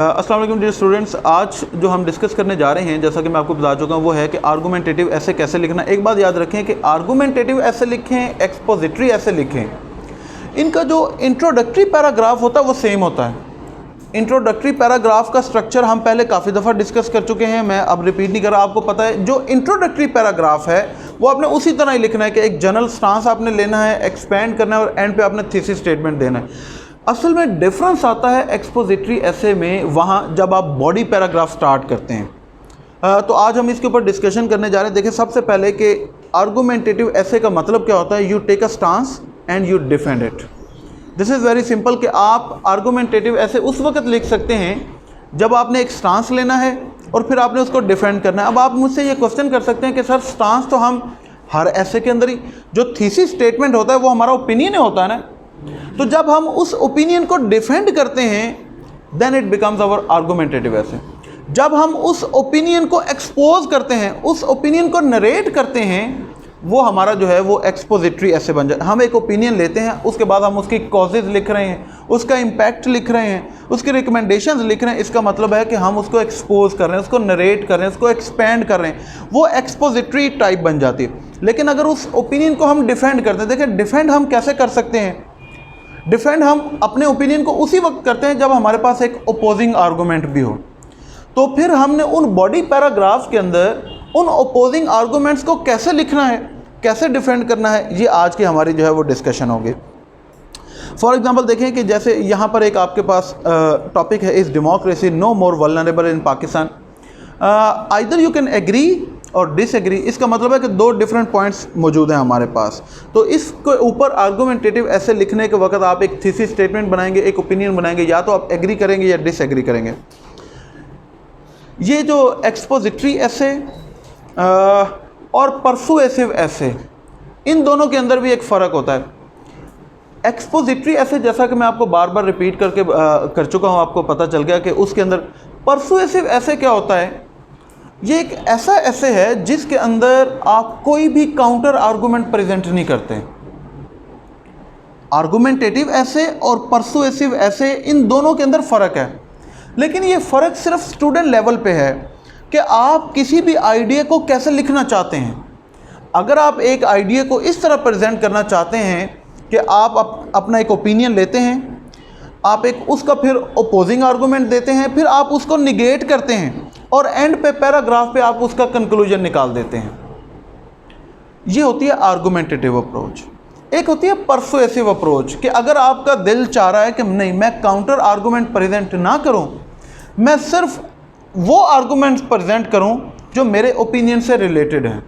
अस्सलाम वालेकुम dear students, आज जो हम डिस्कस करने जा रहे हैं, जैसा कि मैं आपको बता चुका हूँ, वो है कि आर्गूमेंटेटिव ऐसे कैसे लिखना। एक बात याद रखें कि आर्गूमेंटेटिव ऐसे लिखें, एक्सपोजिटरी ऐसे लिखें, इनका जो इंट्रोडक्टरी पैराग्राफ होता है वो सेम होता है। इंट्रोडक्टरी पैराग्राफ का स्ट्रक्चर हम पहले काफ़ी दफ़ा डिस्कस कर चुके हैं, मैं अब रिपीट नहीं कर रहा, आपको पता है। जो इंट्रोडक्टरी पैराग्राफ है वो आपने उसी तरह ही लिखना है कि एक जनरल स्टांस आपने लेना है, एक्सपेंड करना है और एंड पे आपने थीसिस स्टेटमेंट देना है। असल में डिफरेंस आता है एक्सपोजिटरी ऐसे में वहाँ जब आप बॉडी पैराग्राफ स्टार्ट करते हैं। तो आज हम इसके ऊपर डिस्कशन करने जा रहे हैं। देखिए, सबसे पहले कि आर्गूमेंटेटिव ऐसे का मतलब क्या होता है। You take a stance and you defend it. This is very simple कि आप आर्गूमेंटेटिव ऐसे उस वक्त लिख सकते हैं जब आपने एक स्टांस लेना है और फिर आपने उसको डिफेंड करना है। अब आप मुझसे ये क्वेश्चन कर सकते हैं कि सर स्टांस तो हम हर ऐसे के अंदर ही, जो थीसिस स्टेटमेंट होता है वो हमारा ओपिनियन होता है ना, तो जब हम उस ओपिनियन को डिफेंड करते हैं देन इट बिकम्स आवर आर्गूमेंटेटिव ऐसे। जब हम उस ओपिनियन को एक्सपोज करते हैं, उस ओपिनियन को नरेट करते हैं, वो हमारा जो है वो एक्सपोजिटरी ऐसे बन जाए। हम एक ओपिनियन लेते हैं, उसके बाद हम उसकी कॉजेज़ लिख रहे हैं, उसका इम्पैक्ट लिख रहे हैं, उसकी रिकमेंडेशंस लिख रहे हैं। इसका मतलब है कि हम उसको एक्सपोज कर रहे हैं, उसको नरेट कर रहे हैं, उसको एक्सपेंड कर रहे हैं, वो एक्सपोजिटरी टाइप बन जाती है। लेकिन अगर उस ओपिनियन को हम डिफेंड करते हैं, देखिए डिफेंड हम कैसे कर सकते हैं। डिफेंड हम अपने ओपिनियन को उसी वक्त करते हैं जब हमारे पास एक ओपोजिंग आर्गूमेंट भी हो। तो फिर हमने उन बॉडी पैराग्राफ के अंदर उन ओपोजिंग आर्गूमेंट्स को कैसे लिखना है, कैसे डिफेंड करना है, ये आज की हमारी जो है वो डिस्कशन होगी। फॉर एग्जांपल देखें कि जैसे यहाँ पर एक आपके पास टॉपिक है, is democracy no more vulnerable in Pakistan. Either you can agree or disagree. इसका मतलब है कि दो डिफरेंट पॉइंट्स मौजूद हैं हमारे पास। तो इसके ऊपर आर्गूमेंटेटिव ऐसे लिखने के वक्त आप एक थीसिस स्टेटमेंट बनाएंगे, एक ओपिनियन बनाएंगे, या तो आप एग्री करेंगे या डिसएग्री करेंगे। ये जो एक्सपोजिटरी ऐसे और परसुएसिव ऐसे, इन दोनों के अंदर भी एक फ़र्क होता है। एक्सपोजिटरी ऐसे, जैसा कि मैं आपको बार बार रिपीट करके कर चुका हूँ, आपको पता चल गया कि उसके अंदर परसुएसिव ऐसे क्या होता है। ये एक ऐसा ऐसे है जिसके अंदर आप कोई भी काउंटर आर्गूमेंट प्रेजेंट नहीं करते। आर्गूमेंटेटिव ऐसे और परसुएसिव ऐसे, इन दोनों के अंदर फ़र्क है, लेकिन ये फ़र्क सिर्फ स्टूडेंट लेवल पे है कि आप किसी भी आइडिया को कैसे लिखना चाहते हैं। अगर आप एक आइडिया को इस तरह प्रेजेंट करना चाहते हैं कि आप अपना एक ओपिनियन लेते हैं, आप एक उसका फिर ओपोजिंग आर्गूमेंट देते हैं, फिर आप उसको निगेट करते हैं और एंड पे पैराग्राफ पे आप उसका कंक्लूजन निकाल देते हैं। ये होती है आर्गूमेंटेटिव अप्रोच। एक होती है परसुएसिव अप्रोच कि अगर आपका दिल चाह रहा है कि नहीं, मैं काउंटर आर्गूमेंट प्रेजेंट ना करूं, मैं सिर्फ वो आर्गूमेंट्स प्रेजेंट करूं जो मेरे ओपिनियन से रिलेटेड हैं,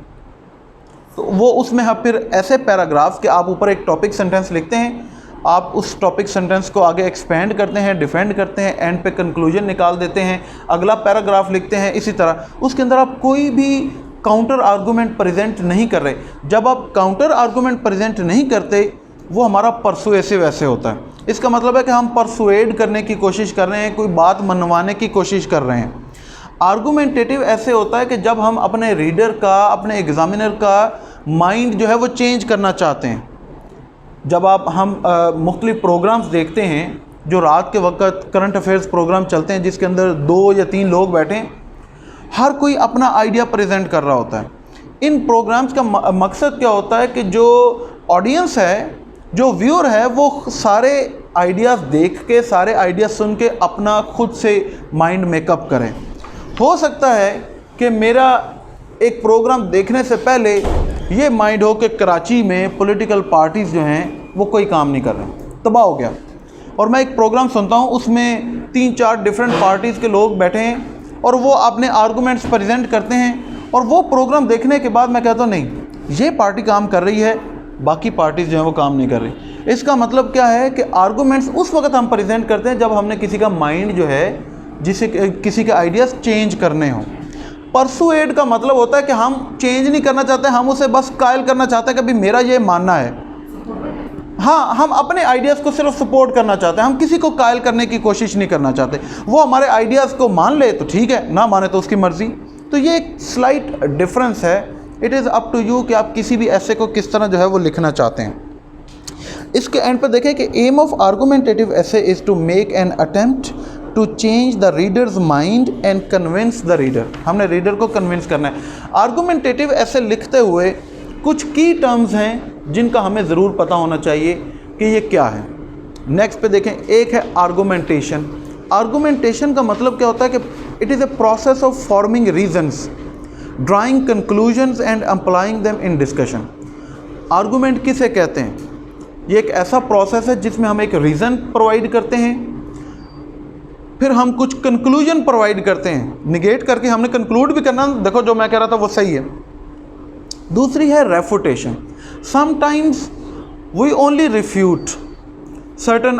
तो वो उसमें आप फिर ऐसे पैराग्राफ कि आप ऊपर एक टॉपिक सेंटेंस लिखते हैं, आप उस टॉपिक सेंटेंस को आगे एक्सपेंड करते हैं, डिफेंड करते हैं, एंड पे कंक्लूजन निकाल देते हैं, अगला पैराग्राफ लिखते हैं। इसी तरह उसके अंदर आप कोई भी काउंटर आर्गूमेंट प्रेजेंट नहीं कर रहे। जब आप काउंटर आर्गूमेंट प्रेजेंट नहीं करते, वो हमारा परसुएसिव ऐसे होता है। इसका मतलब है कि हम परसुएड करने की कोशिश कर रहे हैं, कोई बात मनवाने की कोशिश कर रहे हैं। आर्गूमेंटेटिव ऐसे होता है कि जब हम अपने रीडर का, अपने एग्जामिनर का माइंड जो है वो चेंज करना चाहते हैं। जब हम मुख्तलिफ प्रोग्राम्स देखते हैं, जो रात के वक्त करंट अफेयर्स प्रोग्राम चलते हैं जिसके अंदर 2 या 3 लोग बैठे हैं, हर कोई अपना आइडिया प्रेजेंट कर रहा होता है। इन प्रोग्राम्स का मकसद क्या होता है कि जो ऑडियंस है, जो व्यूअर है, वो सारे आइडियाज़ देख के, सारे आइडिया सुन के अपना खुद से माइंड मेकअप करें। हो सकता है कि मेरा एक प्रोग्राम देखने से पहले ये माइंड हो कि कराची में पॉलिटिकल पार्टीज़ जो हैं वो कोई काम नहीं कर रहे, तबाह हो गया, और मैं एक प्रोग्राम सुनता हूँ, उसमें 3-4 डिफरेंट पार्टीज़ के लोग बैठे हैं और वो अपने आर्गूमेंट्स प्रेजेंट करते हैं, और वो प्रोग्राम देखने के बाद मैं कहता हूँ नहीं, ये पार्टी काम कर रही है, बाकी पार्टीज़ जो हैं वो काम नहीं कर रही। इसका मतलब क्या है कि आर्गूमेंट्स उस वक्त हम प्रेजेंट करते हैं जब हमने किसी का माइंड जो है, जिसे किसी के आइडियाज़ चेंज करने हों। परसुएड का मतलब होता है कि हम चेंज नहीं करना चाहते, हम उसे बस कायल करना चाहते हैं कि भाई मेरा ये मानना है। हाँ, हम अपने आइडियाज़ को सिर्फ सपोर्ट करना चाहते हैं, हम किसी को कायल करने की कोशिश नहीं करना चाहते। वो हमारे आइडियाज़ को मान ले तो ठीक है, ना माने तो उसकी मर्ज़ी। तो ये एक स्लाइट डिफरेंस है। It is up to you कि आप किसी भी ऐसे को किस तरह जो है वो लिखना चाहते हैं। इसके एंड पर देखें कि M of argumentative essay is to make an attempt to change the reader's mind and convince the reader. हमने रीडर को कन्विंस करना है। आर्गुमेंटेटिव ऐसे लिखते हुए कुछ की टर्म्स हैं जिनका हमें ज़रूर पता होना चाहिए कि ये क्या है। नेक्स्ट पे देखें, एक है आर्गुमेंटेशन। आर्गुमेंटेशन का मतलब क्या होता है कि it is a process of forming reasons, drawing conclusions and applying them in discussion. Argument किसे कहते हैं? ये एक ऐसा प्रोसेस है जिसमें हम एक रीज़न प्रोवाइड करते हैं, फिर हम कुछ कंक्लूजन प्रोवाइड करते हैं, निगेट करके हमने कंक्लूड भी करना, देखो जो मैं कह रहा था वो सही है। दूसरी है refutation. Sometimes we only refute certain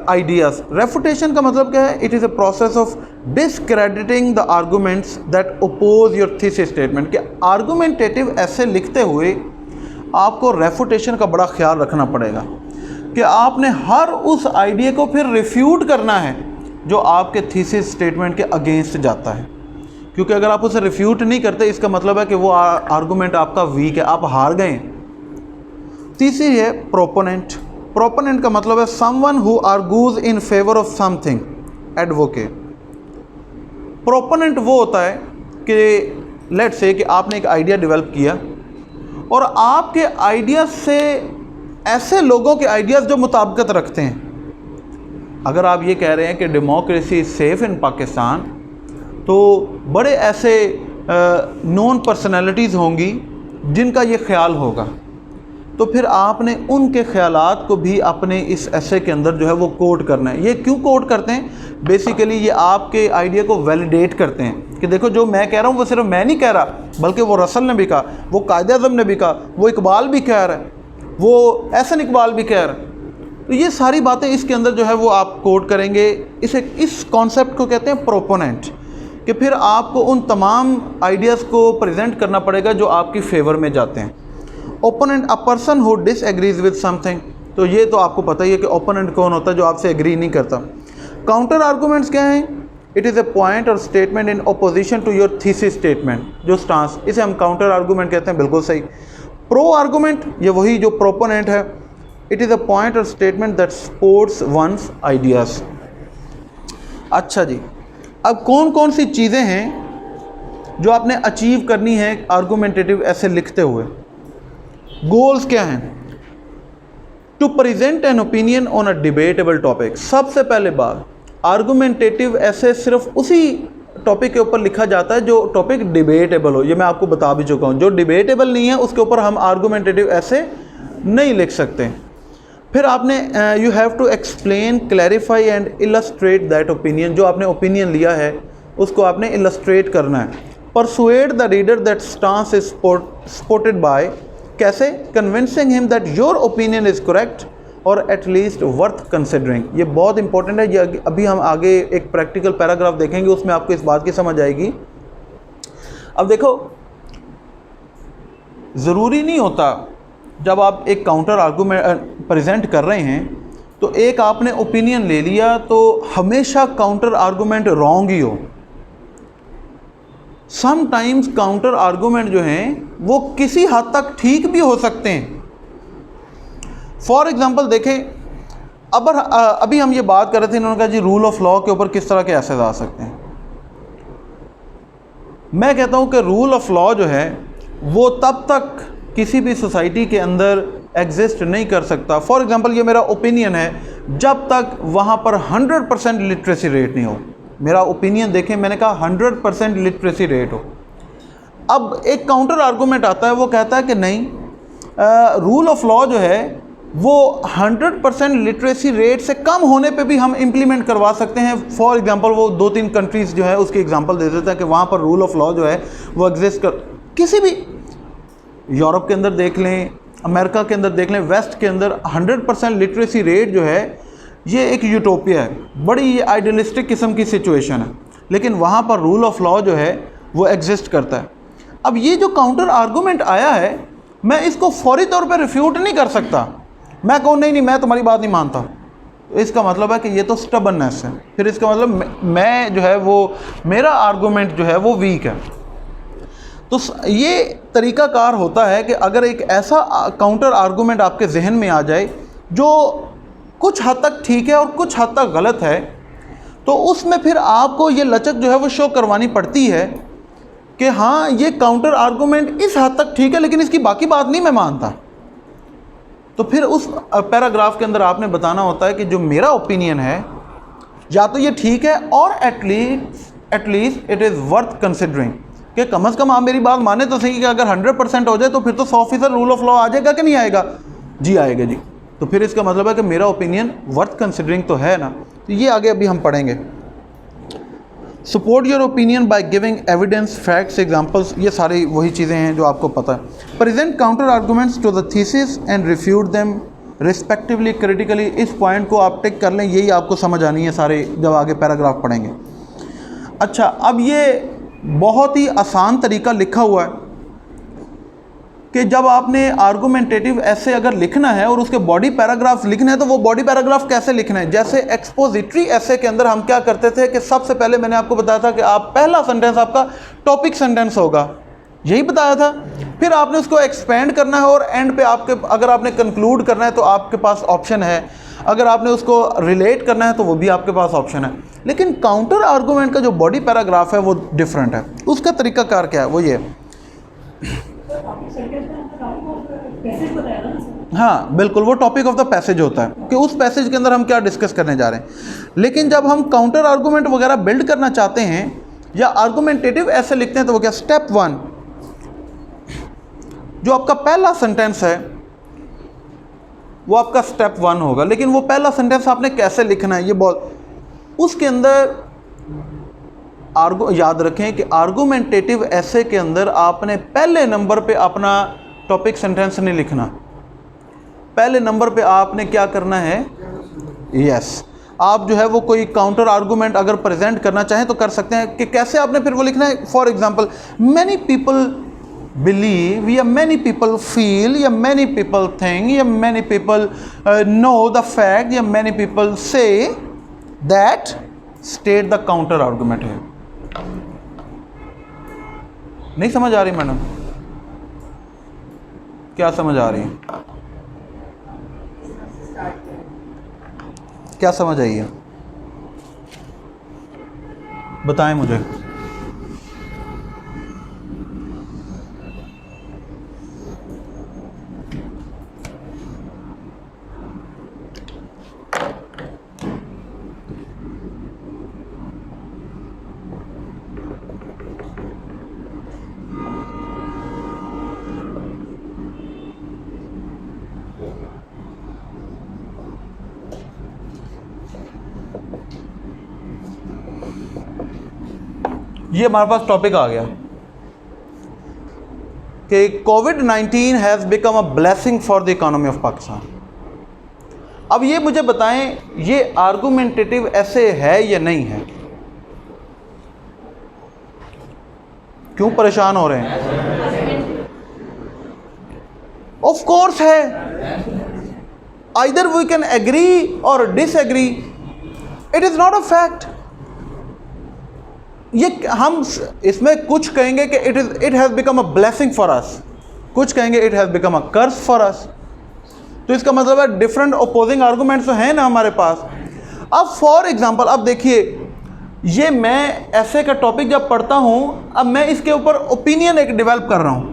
ideas. Refutation का मतलब क्या है? It is a process of discrediting the arguments that oppose your thesis statement. कि आर्गुमेंटेटिव ऐसे लिखते हुए आपको रेफुटेशन का बड़ा ख्याल रखना पड़ेगा कि आपने हर उस आइडिया को फिर रिफ्यूट करना है जो आपके थीसिस स्टेटमेंट के अगेंस्ट जाता है। क्योंकि अगर आप उसे रिफ्यूट नहीं करते, इसका मतलब है कि वो आर्गुमेंट आपका वीक है, आप हार गए। तीसरी है प्रोपोनेंट। प्रोपोनेंट का मतलब है someone who argues in favour of something, advocate. Proponent वो होता है कि लेट्स से कि आपने एक आइडिया डेवलप किया और आपके आइडिया से ऐसे लोगों के आइडियाज़ जो मुताबिकत रखते हैं। अगर आप ये कह रहे हैं कि डेमोक्रेसी इज़ सेफ़ इन पाकिस्तान, तो बड़े ऐसे नॉन पर्सनैलिटीज़ होंगी जिनका ये ख्याल होगा, तो फिर आपने उनके ख्यालात को भी अपने इस ऐसे के अंदर जो है वो कोट करना है। ये क्यों कोट करते हैं? बेसिकली ये आपके आइडिया को वैलिडेट करते हैं कि देखो जो मैं कह रहा हूँ वो सिर्फ मैं नहीं कह रहा, बल्कि वो रसल ने भी कहा, वो कायद आज़म ने भी कहा, वो इकबाल भी कह रहा है, वो एहसन इकबाल भी कह रहा है। तो ये सारी बातें इसके अंदर जो है वो आप कोट करेंगे। इस कॉन्सेप्ट को कहते हैं प्रोपोनेंट, कि फिर आपको उन तमाम आइडियाज़ को प्रेजेंट करना पड़ेगा जो आपकी फेवर में जाते हैं। Opponent, a person who disagrees with something. तो ये तो आपको पता ही है कि ओपोनेंट कौन होता है, जो आपसे एग्री नहीं करता। काउंटर आर्गूमेंट्स क्या हैं? It is a point or statement in opposition to your thesis statement, जो स्टांस, इसे हम काउंटर आर्गूमेंट कहते हैं। बिल्कुल सही। प्रो आर्गूमेंट, ये वही जो प्रोपोनेंट है। It is a point or statement that supports one's ideas. अच्छा जी, अब कौन कौन सी चीज़ें हैं जो आपने अचीव करनी है आर्गूमेंटेटिव ऐसे लिखते हुए? गोल्स क्या हैं? To present an opinion on a debatable topic. सबसे पहले बात, आर्गूमेंटेटिव ऐसे सिर्फ उसी टॉपिक के ऊपर लिखा जाता है जो टॉपिक डिबेटेबल हो। ये मैं आपको बता भी चुका हूँ, जो डिबेटेबल नहीं है उसके ऊपर हम आर्गूमेंटेटिव ऐसे नहीं लिख सकते। फिर आपने you have to explain, clarify and illustrate that opinion. जो आपने ओपिनियन लिया है उसको आपने इलस्ट्रेट करना है। Persuade the reader that stance is supported by. कैसे? Convincing him that your opinion is correct और एट लीस्ट वर्थ कंसिडरिंग। ये बहुत इंपॉर्टेंट है। ये अभी हम आगे एक प्रैक्टिकल पैराग्राफ देखेंगे, उसमें आपको इस बात की समझ आएगी। अब देखो, ज़रूरी नहीं होता जब आप एक काउंटर आर्गूमेंट प्रेजेंट कर रहे हैं तो एक आपने ओपिनियन ले लिया तो हमेशा काउंटर आर्गूमेंट रॉन्ग ही हो। समटाइम्स काउंटर आर्गूमेंट जो हैं वो किसी हद तक ठीक भी हो सकते हैं। फॉर एग्जांपल देखें, अभी हम ये बात कर रहे थे, इन्होंने कहा जी रूल ऑफ लॉ के ऊपर किस तरह के एसेज आ सकते हैं। मैं कहता हूँ कि रूल ऑफ लॉ जो है वो तब तक किसी भी सोसाइटी के अंदर एग्जिस्ट नहीं कर सकता। फॉर एग्जांपल, ये मेरा ओपिनियन है, जब तक वहाँ पर 100% लिटरेसी रेट नहीं हो। मेरा ओपिनियन देखें, मैंने कहा 100% लिटरेसी रेट हो। अब एक काउंटर आर्गूमेंट आता है, वो कहता है कि नहीं, रूल ऑफ लॉ जो है वो 100% लिटरेसी रेट से कम होने पे भी हम इम्प्लीमेंट करवा सकते हैं। फॉर एग्जांपल, वो 2-3 कंट्रीज़ जो है उसकी एग्जांपल दे देता है कि वहाँ पर रूल ऑफ लॉ जो है वो एग्जिस्ट कर, किसी भी यूरोप के अंदर देख लें, अमेरिका के अंदर देख लें, वेस्ट के अंदर 100% लिटरेसी रेट जो है ये एक यूटोपिया है, बड़ी ये आइडियलिस्टिक किस्म की सिचुएशन है, लेकिन वहाँ पर रूल ऑफ लॉ जो है वो एग्जिस्ट करता है। अब ये जो काउंटर आर्गूमेंट आया है, मैं इसको फौरी तौर पे रिफ्यूट नहीं कर सकता। मैं कहूँ नहीं मैं तुम्हारी बात नहीं मानता, तो इसका मतलब है कि ये तो स्टबननेस है। फिर इसका मतलब मैं जो है वो मेरा आर्गूमेंट जो है वो वीक है। तो ये तरीक़ाकार होता है कि अगर एक ऐसा काउंटर आर्गूमेंट आपके जहन में आ जाए जो कुछ हद तक ठीक है और कुछ हद तक गलत है, तो उसमें फिर आपको ये लचक जो है वो शो करवानी पड़ती है कि हाँ ये काउंटर आर्गूमेंट इस हद तक ठीक है, लेकिन इसकी बाकी बात नहीं मैं मानता। तो फिर उस पैराग्राफ के अंदर आपने बताना होता है कि जो मेरा ओपिनियन है या तो ये ठीक है, और at least it is worth considering, कि कम से कम आप मेरी बात माने तो सही कि अगर 100% हो जाए तो फिर तो 100% रूल ऑफ लॉ आ जाएगा कि नहीं आएगा? जी आएगा जी। तो फिर इसका मतलब है कि मेरा ओपिनियन वर्थ कंसिडरिंग तो है ना। तो ये आगे अभी हम पढ़ेंगे। Support your opinion by giving evidence, facts, examples, ये सारी वही चीज़ें हैं जो आपको पता है। Present counter arguments to the thesis and refute them respectively critically. इस पॉइंट को आप टिक कर लें, यही आपको समझ आनी है सारे जब आगे पैराग्राफ पढ़ेंगे। अच्छा, अब ये बहुत ही आसान तरीका लिखा हुआ है कि जब आपने आर्गूमेंटेटिव ऐसे अगर लिखना है और उसके बॉडी पैराग्राफ्स लिखने हैं तो वो बॉडी पैराग्राफ कैसे लिखना है। जैसे एक्सपोजिटरी ऐसे के अंदर हम क्या करते थे कि सबसे पहले मैंने आपको बताया था कि आप पहला सेंटेंस आपका टॉपिक सेंटेंस होगा, यही बताया था। फिर आपने उसको एक्सपेंड करना है और एंड पे आपके अगर आपने कंक्लूड करना है तो आपके पास ऑप्शन है, अगर आपने उसको रिलेट करना है तो वो भी आपके पास ऑप्शन है। लेकिन काउंटर आर्गूमेंट का जो बॉडी पैराग्राफ है वो डिफरेंट है। उसका तरीकाकार क्या है? वो ये, हाँ बिल्कुल, वो टॉपिक ऑफ द पैसेज होता है कि उस पैसेज के अंदर हम क्या डिस्कस करने जा रहे हैं। लेकिन जब हम काउंटर आर्गूमेंट वगैरह बिल्ड करना चाहते हैं या आर्गूमेंटेटिव ऐसे लिखते हैं तो वो क्या, स्टेप 1 जो आपका पहला सेंटेंस है वो आपका स्टेप 1 होगा। लेकिन वो पहला सेंटेंस आपने कैसे लिखना है ये बहुत, उसके अंदर याद रखें कि आर्गूमेंटेटिव ऐसे के अंदर आपने पहले नंबर पे अपना टॉपिक सेंटेंस नहीं लिखना। पहले नंबर पे आपने क्या करना है, यस, आप जो है वो कोई काउंटर आर्गूमेंट अगर प्रेजेंट करना चाहें तो कर सकते हैं। कि कैसे आपने फिर वो लिखना है। For example, many people believe या मैनी पीपल फील या मैनी पीपल थिंक या many people know the fact या many people say that state the counter argument है। नहीं समझ आ रही मैडम? क्या समझ आ रही है? क्या समझ आई है बताएं मुझे। ये हमारे पास टॉपिक आ गया कि कोविड-19 has become a blessing for the economy of Pakistan. अब ये मुझे बताएं, ये आर्गूमेंटेटिव ऐसे है या नहीं है? क्यों परेशान हो रहे हैं? ऑफ कोर्स है। Either we can agree or disagree, it is not a fact. ये हम इसमें कुछ कहेंगे कि it has become a blessing for us, कुछ कहेंगे it has become a curse for us. तो इसका मतलब है डिफरेंट ओपोजिंग आर्गूमेंट्स तो हैं ना हमारे पास। अब फॉर एग्जांपल, अब देखिए, ये मैं ऐसे का टॉपिक जब पढ़ता हूँ, अब मैं इसके ऊपर ओपिनियन एक डेवलप कर रहा हूँ।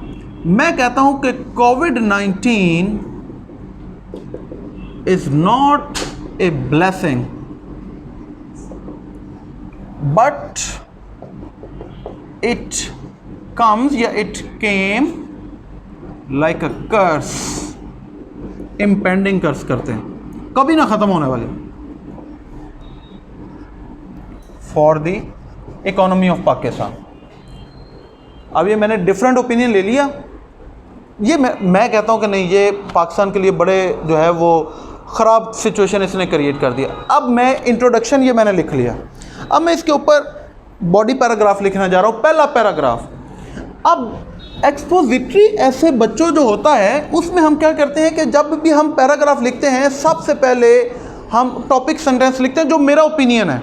मैं कहता हूँ कि कोविड-19 is not a blessing but it comes या it came like a curse, impending curse करते हैं, कभी ना ख़त्म होने वाले, for the economy of Pakistan. अब ये मैंने डिफरेंट ओपिनियन ले लिया। ये मैं कहता हूँ कि नहीं, ये पाकिस्तान के लिए बड़े जो है वो ख़राब सिचुएशन इसने क्रिएट कर दिया। अब मैं इंट्रोडक्शन ये मैंने लिख लिया, अब मैं इसके ऊपर बॉडी पैराग्राफ लिखना जा रहा हूँ। पहला पैराग्राफ। अब एक्सपोजिटरी ऐसे बच्चों जो होता है उसमें हम क्या करते हैं कि जब भी हम पैराग्राफ लिखते हैं सबसे पहले हम टॉपिक सेंटेंस लिखते हैं जो मेरा ओपिनियन है।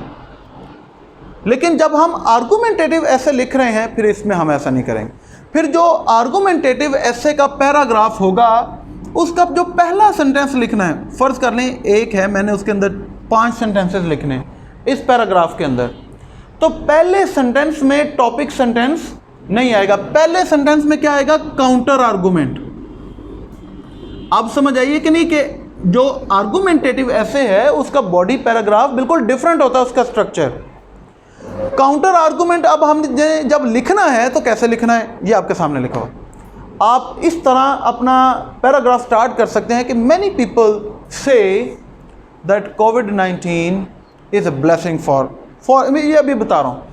लेकिन जब हम आर्गूमेंटेटिव ऐसे लिख रहे हैं फिर इसमें हम ऐसा नहीं करेंगे। फिर जो आर्गूमेंटेटिव ऐसे का पैराग्राफ होगा उसका जो पहला सेंटेंस लिखना है, फ़र्ज़ कर लें एक है, मैंने उसके अंदर 5 सेंटेंसेस लिखने हैं, इस पैराग्राफ के अंदर, तो पहले सेंटेंस में टॉपिक सेंटेंस नहीं आएगा, पहले सेंटेंस में क्या आएगा, काउंटर आर्गुमेंट। अब समझ आइए कि नहीं कि जो आर्गुमेंटेटिव ऐसे है उसका बॉडी पैराग्राफ बिल्कुल डिफरेंट होता है उसका स्ट्रक्चर। काउंटर आर्गुमेंट अब हम जब लिखना है तो कैसे लिखना है, ये आपके सामने लिखा हो। आप इस तरह अपना पैराग्राफ स्टार्ट कर सकते हैं कि मैनी पीपल से दैट कोविड-19 इज़ अ ब्लेसिंग फॉर मैं ये अभी बता रहा हूँ,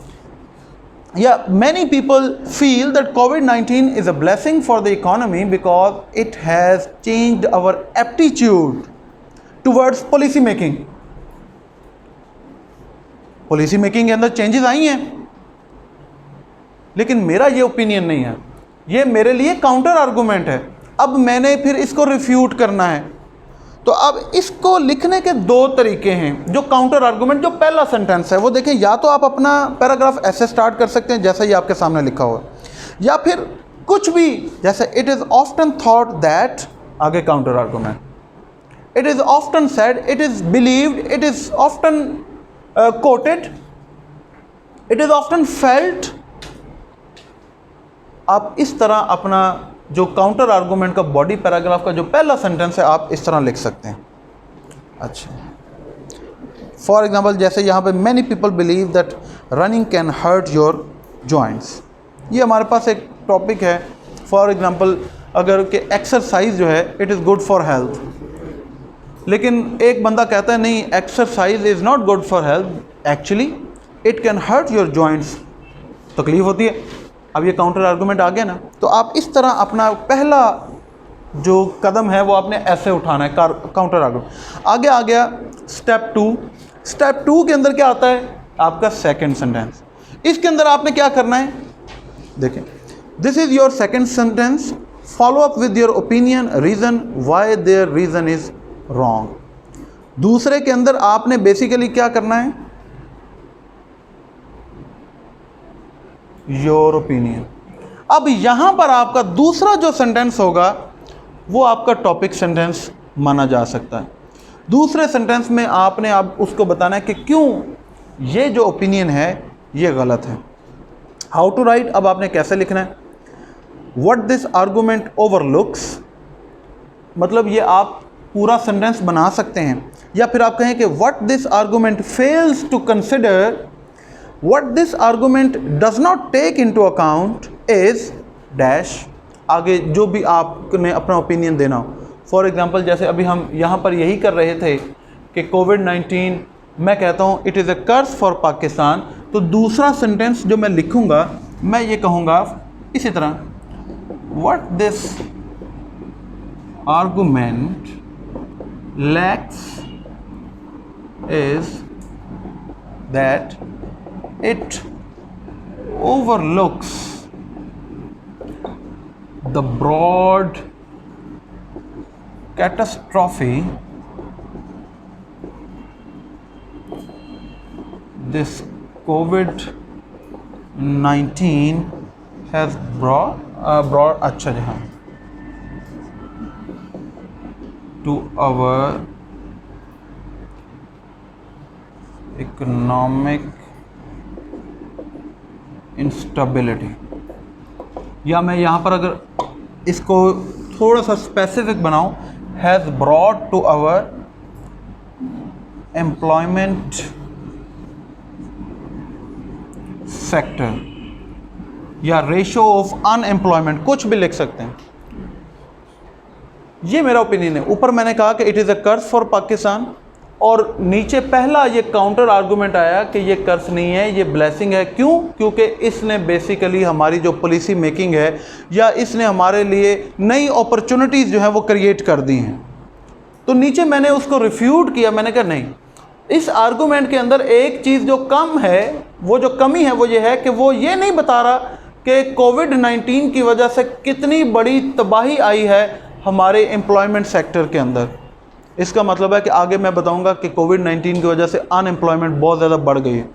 या मैनी पीपल फील दैट कोविड-19 is a blessing for the economy because it has changed our aptitude towards policy making. Policy making के अंदर चेंजेस आई हैं, लेकिन मेरा ये ओपिनियन नहीं है, ये मेरे लिए काउंटर आर्गुमेंट है। अब मैंने फिर इसको रिफ्यूट करना है, तो अब इसको लिखने के दो तरीके हैं। जो काउंटर आर्गुमेंट, जो पहला सेंटेंस है वो देखें, या तो आप अपना पैराग्राफ ऐसे स्टार्ट कर सकते हैं जैसा ये आपके सामने लिखा हुआ, या फिर कुछ भी जैसे it is often thought that, आगे counter argument, it is often said, it is believed, it is often quoted, it is often felt। आप इस तरह अपना जो काउंटर आर्गुमेंट का बॉडी पैराग्राफ का जो पहला सेंटेंस है आप इस तरह लिख सकते हैं। अच्छा, फॉर एग्जांपल जैसे यहाँ पे many people believe that running can hurt your joints, ये हमारे पास एक टॉपिक है। फॉर एग्जांपल अगर कि एक्सरसाइज जो है it is good for health, लेकिन एक बंदा कहता है नहीं, exercise is not good for health, actually it can hurt your joints, तकलीफ होती है। अब ये काउंटर आर्गुमेंट आ गया ना, तो आप इस तरह अपना पहला जो कदम है वो आपने ऐसे उठाना है, काउंटर आर्गुमेंट। आगे आ गया स्टेप 2। स्टेप 2 के अंदर क्या आता है, आपका सेकेंड सेंटेंस। इसके अंदर आपने क्या करना है, देखें, this is your second sentence, follow up with your opinion, reason why there reason is wrong. दूसरे के अंदर आपने बेसिकली क्या करना है, योर ओपिनियन। अब यहां पर आपका दूसरा जो सेंटेंस होगा वो आपका टॉपिक सेंटेंस माना जा सकता है। दूसरे सेंटेंस में आपने अब उसको बताना है कि क्यों ये जो ओपिनियन है ये गलत है। हाउ टू राइट, अब आपने कैसे लिखना है, व्हाट दिस आर्गुमेंट ओवरलुक्स, मतलब ये आप पूरा सेंटेंस बना सकते हैं, या फिर आप कहें कि what this argument fails to consider, what this argument does not take into account is dash, आगे जो भी आपने अपना ओपिनियन देना हो। फॉर एग्जांपल जैसे अभी हम यहाँ पर यही कर रहे थे कि कोविड-19, मैं कहता हूँ it is a curse for Pakistan, तो दूसरा सेंटेंस जो मैं लिखूँगा मैं ये कहूँगा इसी तरह, what this argument lacks is that it overlooks the broad catastrophe this COVID-19 has brought अच्छा जी हाँ to our economic instability, या मैं यहाँ पर अगर इसको थोड़ा सा स्पेसिफिक बनाऊँ, has brought to our employment sector, या रेशो ऑफ अनएम्प्लॉयमेंट, कुछ भी लिख सकते हैं। ये मेरा ओपिनियन है। ऊपर मैंने कहा कि it is a curse for Pakistan, और नीचे पहला ये काउंटर आर्गुमेंट आया कि ये कर्स नहीं है, ये ब्लेसिंग है। क्यों? क्योंकि इसने बेसिकली हमारी जो पॉलिसी मेकिंग है, या इसने हमारे लिए नई अपॉर्चुनिटीज़ जो है वो क्रिएट कर दी हैं। तो नीचे मैंने उसको रिफ्यूट किया, मैंने कहा नहीं, इस आर्गुमेंट के अंदर एक चीज़ जो कम है, वो जो कमी है वो ये है कि वो ये नहीं बता रहा कि कोविड-19 की वजह से कितनी बड़ी तबाही आई है हमारे एम्प्लॉयमेंट सेक्टर के अंदर। इसका मतलब है कि आगे मैं बताऊंगा कि कोविड-19 की वजह से अनएम्प्लॉयमेंट बहुत ज़्यादा बढ़ गई है।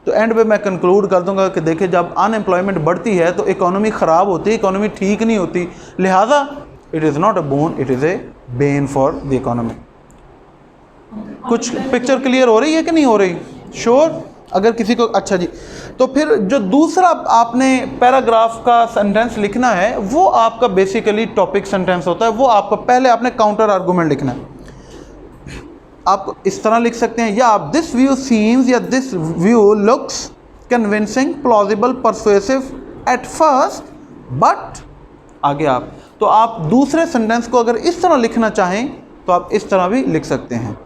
तो एंड पे मैं कंक्लूड कर दूंगा कि देखिए, जब अनएम्प्लॉयमेंट बढ़ती है तो इकोनॉमी ख़राब होती है, इकोनॉमी ठीक नहीं होती, लिहाजा it is not a bone, it is A Ben for the economy. कुछ पिक्चर क्लियर हो रही है कि नहीं हो रही? श्योर? अगर किसी को अच्छा जी, तो फिर जो दूसरा आपने पैराग्राफ का सेंटेंस लिखना है वो आपका बेसिकली टॉपिक सेंटेंस होता है। वो आपको पहले आपने काउंटर आर्गूमेंट लिखना है। आप इस तरह लिख सकते हैं, या आप दिस व्यू सीम्स या this view looks convincing, plausible, persuasive at first but, आगे आप, तो आप दूसरे सेंटेंस को अगर इस तरह लिखना चाहें तो आप इस तरह भी लिख सकते हैं।